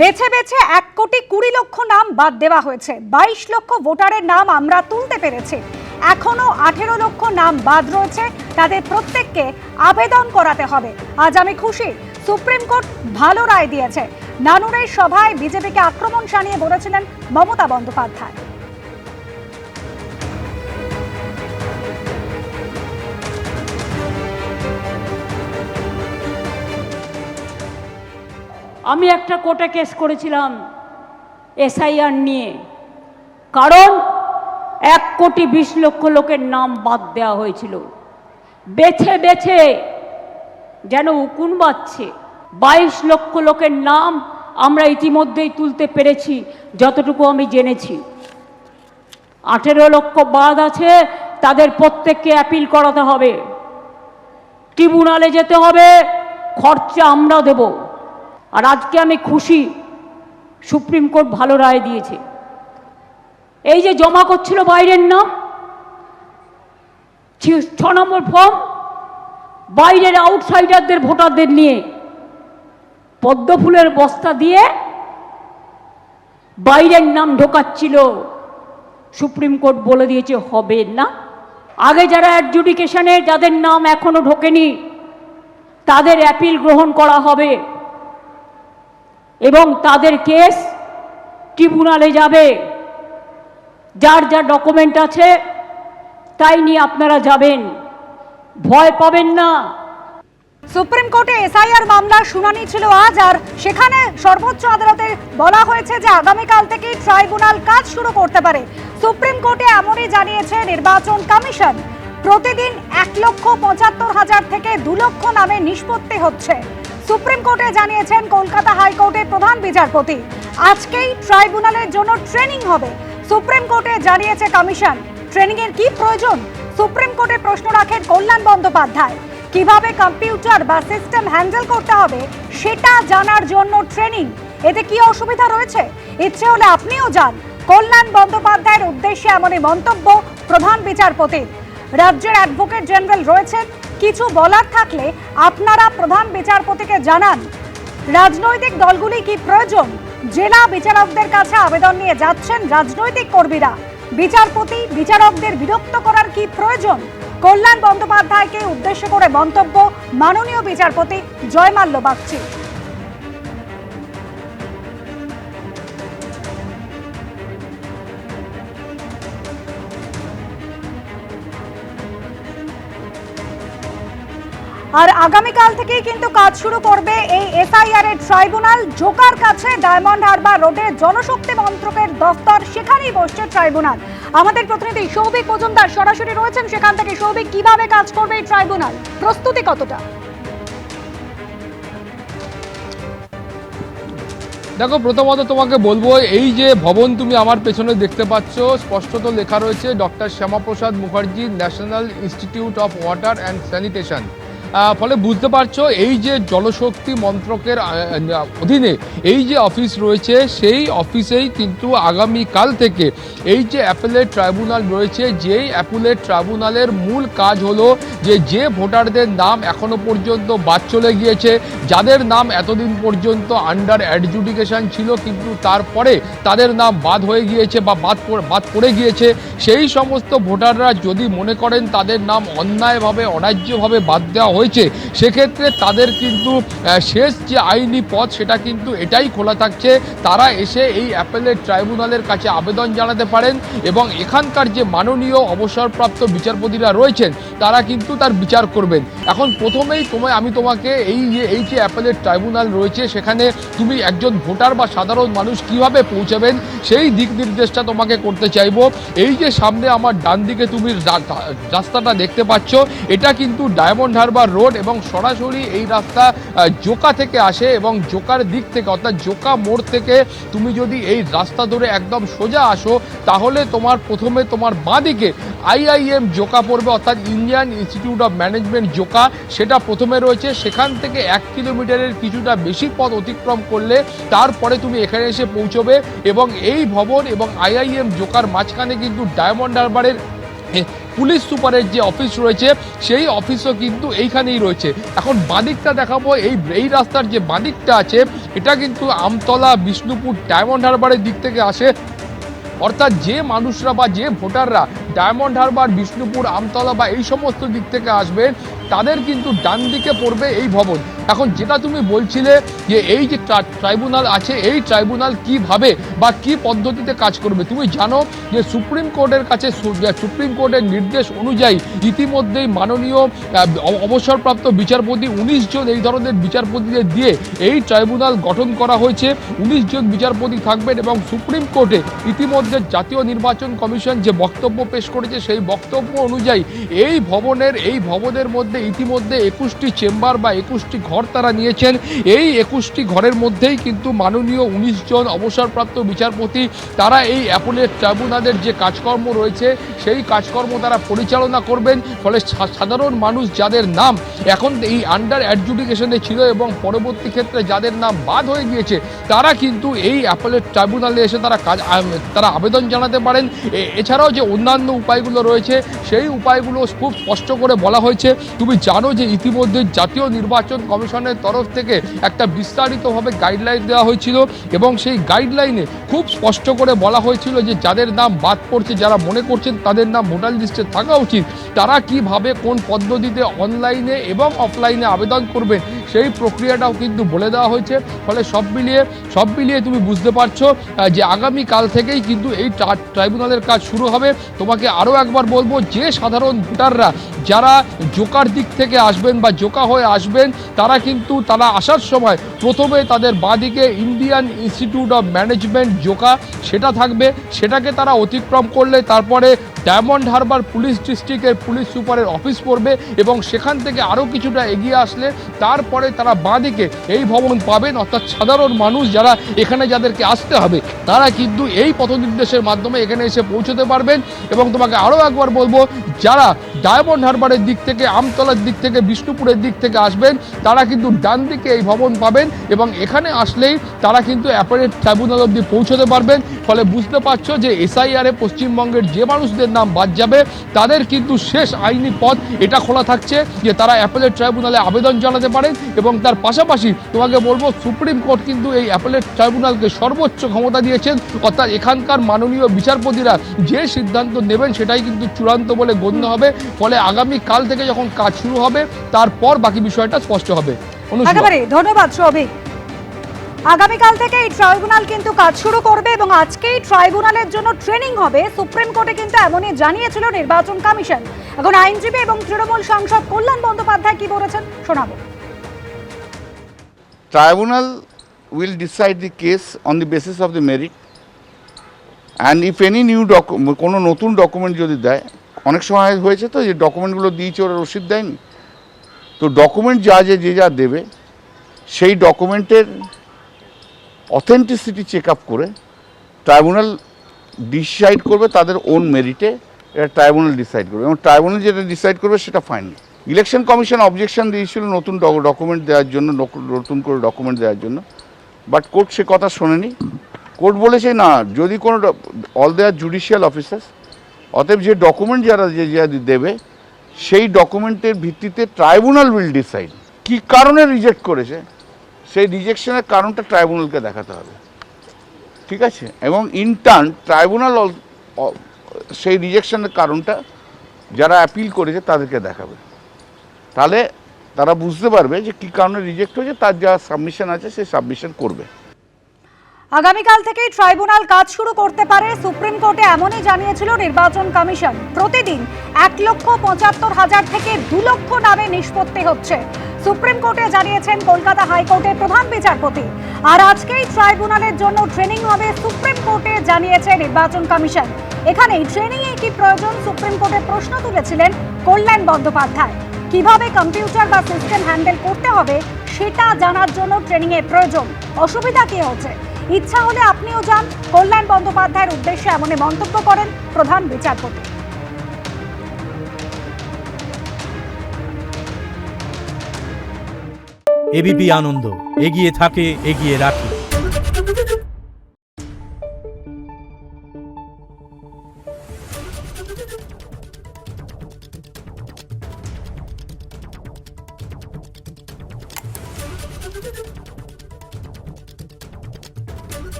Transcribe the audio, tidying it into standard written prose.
বেছে বেছে 1,20,00,000 নাম বাদ দেওয়া হয়েছে। 22 লক্ষ ভোটারের নাম আমরা তুলতে পেরেছি। এখনো 18 লক্ষ নাম বাদ রয়েছে, তাদের প্রত্যেককে আবেদন করাতে হবে। আজ আমি খুশি, সুপ্রিম কোর্ট ভালো রায় দিয়েছে। নানুরের সভায় বিজেপিকে আক্রমণ শানিয়ে বলেছিলেন মমতা বন্দ্যোপাধ্যায়। আমি একটা কোর্টে কেস করেছিলাম এসআইআর নিয়ে, কারণ 1,20,00,000 লোকের নাম বাদ দেওয়া হয়েছিল। বেছে বেছে যেন উকুন বাজছে। 22 লক্ষ লোকের নাম আমরা ইতিমধ্যেই তুলতে পেরেছি, যতটুকু আমি জেনেছি। 18 লক্ষ বাদ আছে, তাদের প্রত্যেককে অ্যাপিল করাতে হবে, ট্রিব্যুনালে যেতে হবে, খরচা আমরা দেব। আর আজকে আমি খুশি, সুপ্রিম কোর্ট ভালো রায় দিয়েছে। এই যে জমা করছিল বাইরের নাম, 6 নম্বর ফর্ম, বাইরের আউটসাইডারদের ভোটারদের নিয়ে পদ্ম ফুলের বস্তা দিয়ে বাইরের নাম ঢোকাচ্ছিল। সুপ্রিম কোর্ট বলে দিয়েছে হবে না। আগে যারা অ্যাডজুডিকেশনে যাদের নাম এখনো ঢোকেনি, তাদের অ্যাপিল গ্রহণ করা হবে এবং তাদের কেস ট্রিব্যুনালে যাবে। যার যা ডকুমেন্ট আছে তাই নিয়ে আপনারা যাবেন, ভয় পাবেন না। সুপ্রিম কোর্টে এসআইআর মামলার শুনানি ছিল আজ, আর সেখানে সর্বোচ্চ আদালতে বলা হয়েছে যে আগামীকাল থেকে ট্রাইব্যুনাল কাজ শুরু করতে পারে। সুপ্রিম কোর্টে এমনই জানিয়েছে নির্বাচন কমিশন। প্রতিদিন 1,75,000 থেকে 2 লক্ষ নামে নিষ্পত্তি হচ্ছে। সুপ্রিম কোর্টে জানিয়েছেন কলকাতা হাইকোর্টের প্রধান বিচারপতি। আজকেই ট্রাইব্যুনালের জন্য ট্রেনিং হবে। সুপ্রিম কোর্টে জানিয়েছে কমিশন। ট্রেনিং এর কি প্রয়োজন? সুপ্রিম কোর্টে প্রশ্ন রাখেন কল্যাণ বন্দ্যোপাধ্যায়। কিভাবে কম্পিউটার বা সিস্টেম হ্যান্ডেল করতে হবে সেটা জানার জন্য ট্রেনিং। এতে কি অসুবিধা রয়েছে? ইচ্ছে হলে আপনিও যান। কল্যাণ বন্দ্যোপাধ্যায়ের উদ্দেশ্যে এমনই মন্তব্য প্রধান বিচারপতির। রাজ্যের অ্যাডভোকেট জেনারেল রয়েছেন, কিছু বলার থাকলে আপনারা প্রধান বিচারপতিকে জানান। রাজনৈতিক দলগুলি কি প্রয়োজন? জেলা বিচারকদের কাছে আবেদন নিয়ে যাচ্ছেন রাজনৈতিক কর্মীরা। বিচারপতি বিচারকদের বিরক্ত করার কি প্রয়োজন? কল্যাণ বন্দ্যোপাধ্যায়কে উদ্দেশ্য করে মন্তব্য মাননীয় বিচারপতি জয়মাল্য বাগচি। আর আগামীকাল থেকেই কিন্তু কাজ শুরু করবে এই এসআইআর এর ট্রাইব্যুনাল। জোকার কাছে ডায়মন্ড হারবার রোডে জনশক্তি মন্ত্রকের দফতর, সেখানেই বসছে ট্রাইব্যুনাল। আমাদের প্রতিনিধি সৌভিক মজুমদার সরাসরি রয়েছেন সেখান থেকে। সৌভিক, কিভাবে কাজ করবে এই ট্রাইব্যুনাল? প্রস্তুতি কতটা? দেখো, প্রথমত তোমাকে বলবো, এই যে ভবন তুমি আমার পেছনে দেখতে পাচ্ছ, স্পষ্টত লেখা রয়েছে doctor Shyamaprasad Mukherjee national institute of water and sanitation. ফলে বুঝতে পারছো এই যে জলশক্তি মন্ত্রকের অধীনে এই যে অফিস রয়েছে, সেই অফিসেই কিন্তু আগামীকাল থেকে এই যে অ্যাপেলেট ট্রাইব্যুনাল রয়েছে, যেই অ্যাপেলেট ট্রাইব্যুনালের মূল কাজ হলো যে ভোটারদের নাম এখনো পর্যন্ত বাদ চলে গিয়েছে, যাদের নাম এতদিন পর্যন্ত আন্ডার অ্যাডজুডিকেশন ছিল কিন্তু তারপরে তাদের নাম বাদ হয়ে গিয়েছে বা বাদ পড়ে গিয়েছে, সেই সমস্ত ভোটাররা যদি মনে করেন তাদের নাম অন্যায়ভাবে অন্যায্যভাবে বাদ দেওয়া হয়েছে, সেক্ষেত্রে তাদের কিন্তু শেষ যে আইনি পথ সেটা কিন্তু এটাই খোলা থাকছে। তারা এসে এই অ্যাপেলেট ট্রাইব্যুনালের কাছে আবেদন জানাতে পারেন এবং এখানকার যে মাননীয় অবসরপ্রাপ্ত বিচারপতিরা রয়েছেন তারা কিন্তু তার বিচার করবেন। এখন প্রথমেই আমি তোমাকে এই যে অ্যাপেলেট ট্রাইব্যুনাল রয়েছে সেখানে তুমি একজন ভোটার বা সাধারণ মানুষ কিভাবে পৌঁছাবেন সেই দিক নির্দেশটা তোমাকে করতে চাইবো। এই যে সামনে আমার ডান দিকে তুমি রাস্তাটা দেখতে পাচ্ছ, এটা কিন্তু ডায়মন্ড হারবার রোড এবং সরাসরি এই রাস্তা জোকা থেকে আসে এবং জোকার দিক থেকে অর্থাৎ জোকা মোড় থেকে তুমি যদি এই রাস্তা ধরে একদম সোজা আসো, তাহলে প্রথমে তোমার বাঁ দিকে IIM জোকা পড়বে, অর্থাৎ Indian institute of management Joka, সেটা প্রথমে রয়েছে। সেখান থেকে 1 কিলোমিটারের কিছুটা বেশি পথ অতিক্রম করলে তারপরে তুমি এখানে এসে পৌঁছবে এবং এই ভবন এবং IIM জোকার মাঝখানে কিন্তু ডায়মন্ড হারবারের পুলিশ সুপারের যে অফিস রয়েছে সেই অফিসও কিন্তু এইখানেই রয়েছে। এখন বাদিকটা দেখাবো, এই রাস্তার যে বাদিকটা আছে এটা কিন্তু আমতলা, বিষ্ণুপুর, ডায়মন্ড হারবারের দিক থেকে আসে। অর্থাৎ যে মানুষরা বা যে ভোটাররা ডায়মন্ড হারবার, বিষ্ণুপুর, আমতলা বা এই সমস্ত দিক থেকে আসবেন তাদের কিন্তু ডান দিকে পড়বে এই ভবন। এখন যেটা তুমি বলছিলে যে এই যে ট্রাইব্যুনাল আছে, এই ট্রাইব্যুনাল কিভাবে বা কি পদ্ধতিতে কাজ করবে, তুমি জানো যে সুপ্রিম কোর্টের কাছে সুপ্রিম কোর্টের নির্দেশ অনুযায়ী ইতিমধ্যেই মাননীয় অবসরপ্রাপ্ত বিচারপতি 19 জন এই ধরনের বিচারপতিদের দিয়ে এই ট্রাইব্যুনাল গঠন করা হয়েছে। 19 জন বিচারপতি থাকবেন এবং সুপ্রিম কোর্টে ইতিমধ্যে জাতীয় নির্বাচন কমিশন যে বক্তব্য পেশ করেছে সেই বক্তব্য অনুযায়ী এই ভবনের মধ্যে ইতিমধ্যে 21টি চেম্বার বা 21টি ঘর তারা নিয়েছেন। এই 21টি ঘরের মধ্যেই কিন্তু মাননীয় 19 জন অবসরপ্রাপ্ত বিচারপতি তারা এই অ্যাপেলেট ট্রাইব্যুনালের যে কাজকর্ম রয়েছে সেই কাজকর্ম তারা পরিচালনা করবেন। ফলে সাধারণ মানুষ যাদের নাম এখন এই আন্ডার অ্যাডজুডিকেশনে ছিল এবং পরবর্তী ক্ষেত্রে যাদের নাম বাদ হয়ে গিয়েছে তারা কিন্তু এই অ্যাপেলেট ট্রাইব্যুনালে এসে তারা আবেদন জানাতে পারেন। এছাড়াও যে অন্যান্য উপায়গুলো রয়েছে সেই উপায়গুলো খুব স্পষ্ট করে বলা হয়েছে। তুমি জানো যে ইতিমধ্যে জাতীয় নির্বাচন কমিশনের তরফ থেকে একটা বিস্তারিতভাবে গাইডলাইন দেওয়া হয়েছিল এবং সেই গাইডলাইনে খুব স্পষ্ট করে বলা হয়েছিল যে যাদের নাম বাদ পড়ছে, যারা মনে করছেন তাদের নাম ভোটার লিস্টে থাকা উচিত, তারা কিভাবে কোন পদ্ধতিতে অনলাইনে এবং অফলাইনে আবেদন করবেন সেই প্রক্রিয়াটাও কিন্তু বলে দেওয়া হয়েছে। ফলে সব মিলিয়ে তুমি বুঝতে পারছো যে আগামীকাল থেকেই কিন্তু এই ট্রাইব্যুনালের কাজ শুরু হবে। তোমাকে আরও একবার বলবো যে সাধারণ ভোটাররা যারা জোকার দিক থেকে আসবেন বা জোকা হয়ে আসবেন তারা আসার সময় প্রথমে তাদের বাঁদিকে Indian institute of management Joka সেটা থাকবে, সেটাকে তারা অতিক্রম করলে তারপরে ডায়মন্ড হারবার পুলিশ ডিস্ট্রিক্টের পুলিশ সুপারের অফিস পড়বে এবং সেখান থেকে আরও কিছুটা এগিয়ে আসলে তারপরে তারা বাঁদিকে এই ভবন পাবেন। অর্থাৎ সাধারণ মানুষ যারা এখানে যাদেরকে আসতে হবে তারা কিন্তু এই পথনির্দেশের মাধ্যমে এখানে এসে পৌঁছতে পারবেন। এবং তোমাকে আরও একবার বলবো যারা ডায়মন্ড হারবারের দিক থেকে, আমতলার দিক থেকে, বিষ্ণুপুরের দিক থেকে আসবেন তারা কিন্তু ডান দিকে এই ভবন পাবেন এবং এখানে আসলেই তারা কিন্তু অ্যাপেলেট ট্রাইব্যুনাল অবধি পৌঁছতে পারবেন। ফলে বুঝতে পারছো যে এসআইআরে পশ্চিমবঙ্গের যে মানুষদের নাম বাদ যাবে তাদের কিন্তু শেষ আইনি পথ এটা খোলা থাকছে যে তারা অ্যাপেলেট ট্রাইব্যুনালে আবেদন জানাতে পারেন। এবং তার পাশাপাশি তোমাকে বলবো সুপ্রিম কোর্ট কিন্তু এই অ্যাপেলেট ট্রাইব্যুনালকে সর্বোচ্চ ক্ষমতা দিয়েছেন। অর্থাৎ এখানকার মাননীয় বিচারপতিরা যে সিদ্ধান্ত নেবেন সেটাই কিন্তু চূড়ান্ত বলে গণ্য হবে। ফলে আগামীকাল থেকে যখন কাজ শুরু হবে তারপর বাকি বিষয়টা স্পষ্ট হবে। একেবারে ধন্যবাদ সৌভিক। আগামীকাল থেকে এই ট্রাইব্যুনাল কিন্তু কাজ শুরু করবে এবং আজকেই ট্রাইব্যুনালের জন্য ট্রেনিং হবে। সুপ্রিম কোর্টে কিন্তু এমনই জানিয়েছিল নির্বাচন কমিশন। এখন আইনজীবী এবং তৃণমূল সাংসদ কল্যাণ বন্দ্যোপাধ্যায় কি বলেছেন শোনাবো। Tribunal will decide the case on the basis of the merit, and if any new কোনো নতুন ডকুমেন্ট যদি দেয়, অনেক সময় হয়েছে তো যে ডকুমেন্টগুলো দিয়েছে ওরা রসিদ দেয়নি, তো ডকুমেন্ট যে যা দেবে সেই ডকুমেন্টের অথেন্টিসিটি চেক আপ করে ট্রাইব্যুনাল ডিসাইড করবে তাদের ওন মেরিটে। এটা ট্রাইব্যুনাল ডিসাইড করবে এবং ট্রাইব্যুনাল যেটা ডিসাইড করবে সেটা ফাইনাল। ইলেকশন কমিশন অবজেকশন দিয়েছিল নতুন ডকুমেন্ট দেওয়ার জন্য, নতুন করে ডকুমেন্ট দেওয়ার জন্য, বাট কোর্ট সে কথা শোনেনি। কোর্ট বলেছে না, যদি কোনো অল দেয়ার জুডিশিয়াল অফিসার্স, অতএব যে ডকুমেন্ট যারা দেবে সেই ডকুমেন্টের ভিত্তিতে ট্রাইব্যুনাল উইল ডিসাইড। কী কারণে রিজেক্ট করেছে সেই রিজেকশনের কারণটা ট্রাইব্যুনালকে দেখাতে হবে, ঠিক আছে? এবং ইনটার্ন ট্রাইব্যুনাল সেই রিজেকশনের কারণটা যারা অ্যাপিল করেছে তাদেরকে দেখাবে। তাহলে তারা বুঝতে পারবে যে কী কারণে রিজেক্ট হয়েছে, তার যা সাবমিশন আছে সেই সাবমিশন করবে। আগামীকাল থেকেই ট্রাইব্যুনাল কাজ শুরু করতে পারে সুপ্রিম কোর্টে এমনই জানিয়েছিল নির্বাচন কমিশন। প্রতিদিন 1,75,000 থেকে 2 লক্ষ নামে নিষ্পত্তি হচ্ছে সুপ্রিম কোর্টে জানিয়েছেন কলকাতা হাইকোর্টের প্রধান বিচারপতি। আর আজকেই ট্রাইব্যুনালের জন্য ট্রেনিং হবে সুপ্রিম কোর্টে জানিয়েছে নির্বাচন কমিশন। এখানেই ট্রেনিংয়ে কি প্রয়োজন সুপ্রিম কোর্টে প্রশ্ন তুলেছিলেন কল্যাণ বন্দ্যোপাধ্যায়। কিভাবে কম্পিউটার বা সিস্টেম হ্যান্ডেল করতে হবে সেটা জানার জন্য ট্রেনিংয়ের প্রয়োজন। অসুবিধা কি হচ্ছে, ইচ্ছা হলে আপনিও যান, কল্যাণ বন্দ্যোপাধ্যায়ের উদ্দেশ্যে এমনই মন্তব্য করেন প্রধান বিচারপতি। এবিপি আনন্দ এগিয়ে থাকে, এগিয়ে রাখে।